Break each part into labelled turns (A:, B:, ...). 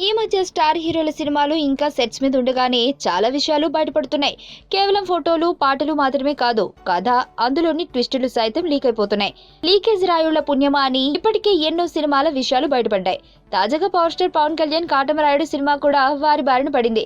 A: ఈ మధ్య స్టార్ హీరోల సినిమాలు ఇంకా సెట్స్ మీద ఉండగానే చాలా విషయాలు బయటపడుతున్నాయి. కేవలం ఫోటోలు, పాటలు మాత్రమే కాదు, కథ, అందులోని ట్విస్టులు సైతం లీక్ అయిపోతున్నాయి. లీకేజ్ రాయుళ్ల పుణ్యమా అని ఇప్పటికే ఎన్నో సినిమాల విషయాలు బయటపడ్డాయి. తాజాగా పవర్ స్టార్ పవన్ కళ్యాణ్ కాటమరాయుడు సినిమా కూడా వారి బారిన పడింది.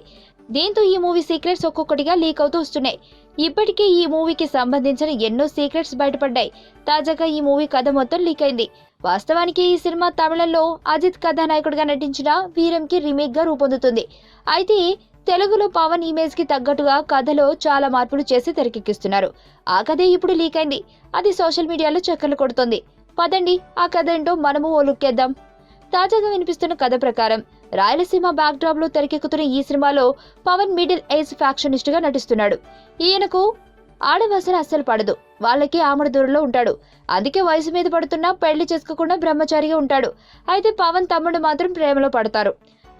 A: దీంతో ఈ మూవీ సీక్రెట్స్ ఒక్కొక్కటిగా లీక్ అవుతూ వస్తున్నాయి. ఇప్పటికే ఈ మూవీకి సంబంధించిన ఎన్నో సీక్రెట్స్ బయటపడ్డాయి. తాజాగా ఈ మూవీ కథ మొత్తం లీక్ అయింది. వాస్తవానికి ఈ సినిమా తమిళంలో అజిత్ కథానాయకుడిగా నటించిన వీరంకి రీమేక్ గా రూపొందుతుంది. అయితే తెలుగులో పవన్ ఇమేజ్ కి తగ్గట్టుగా కథలో చాలా మార్పులు చేసి తెరకెక్కిస్తున్నారు. ఆ కథే ఇప్పుడు లీక్ అయింది. అది సోషల్ మీడియాలో చక్కర్లు కొడుతోంది. పదండి ఆ కథ ఏంటో మనము ఓ లుక్ వేద్దాం. తాజాగా వినిపిస్తున్న కథ ప్రకారం రాయలసీమ బ్యాక్ డ్రాప్ లో తెరకెక్కుతున్న ఈ సినిమాలో పవన్ మిడిల్ ఏజ్ ఫ్యాక్షనిస్ట్ గా నటిస్తున్నాడు. ఈయనకు ఆడవాసన అస్సలు పడదు. వాళ్ళకి ఆమడ దూరంలో ఉంటాడు. అందుకే వయసు మీద పడుతున్నా పెళ్లి చేసుకోకుండా బ్రహ్మచారిగా ఉంటాడు. అయితే పవన్ తమ్ముడు మాత్రం ప్రేమలో పడతారు.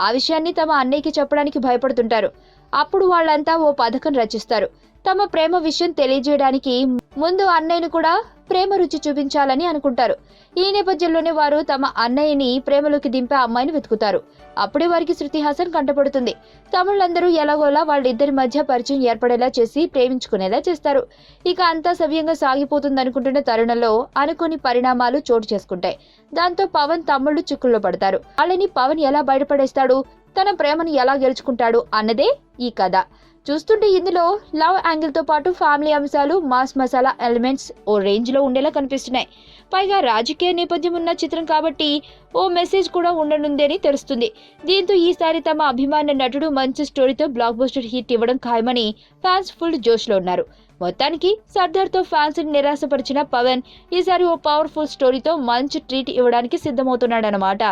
A: ఆ విషయాన్ని తమ అన్నయ్యకి చెప్పడానికి భయపడుతుంటారు. అప్పుడు వాళ్ళంతా ఓ పథకం రచిస్తారు. తమ ప్రేమ విషయం తెలియజేయడానికి ముందు అన్నయ్యను కూడా ప్రేమ రుచి చూపించాలని అనుకుంటారు. ఈ నేపథ్యంలోనే వారు తమ అన్నయ్యని ప్రేమలోకి దింపే అమ్మాయిని వెతుకుతారు. అప్పుడే వారికి శృతి హాసన్ కంటపడుతుంది. తమ్ముళ్ళందరూ ఎలాగోలా వాళ్ళిద్దరి మధ్య పరిచయం ఏర్పడేలా చేసి ప్రేమించుకునేలా చేస్తారు. ఇక అంతా సవ్యంగా సాగిపోతుందనుకుంటున్న తరుణంలో అనుకోని పరిణామాలు చోటు చేసుకుంటాయి. దాంతో పవన్ తమ్ముళ్ళు చిక్కుల్లో పడతారు. వాళ్ళని పవన్ ఎలా బయటపడేస్తాడు, తన ప్రేమను ఎలా గెలుచుకుంటాడు అన్నదే ఈ కథ. చూస్తుంటే ఇందులో లవ్ యాంగిల్ తో పాటు ఫ్యామిలీ అంశాలు, మాస్ మసాలా ఎలిమెంట్స్ ఓ రేంజ్ లో ఉండేలా కనిపిస్తున్నాయి. పైగా రాజకీయ నేపథ్యం ఉన్న చిత్రం కాబట్టి ఓ మెసేజ్ కూడా ఉండనుందని తెలుస్తుంది. దీంతో ఈసారి తమ అభిమాన నటుడు మంచి స్టోరీతో బ్లాక్ బస్టర్ హిట్ ఇవ్వడం ఖాయమని ఫ్యాన్స్ ఫుల్ జోష్ లో ఉన్నారు. మొత్తానికి సర్దార్ తో ఫ్యాన్స్ ని నిరాశపరిచిన పవన్ ఈసారి ఓ పవర్ఫుల్ స్టోరీతో మంచి ట్రీట్ ఇవ్వడానికి సిద్ధమవుతున్నాడన్నమాట.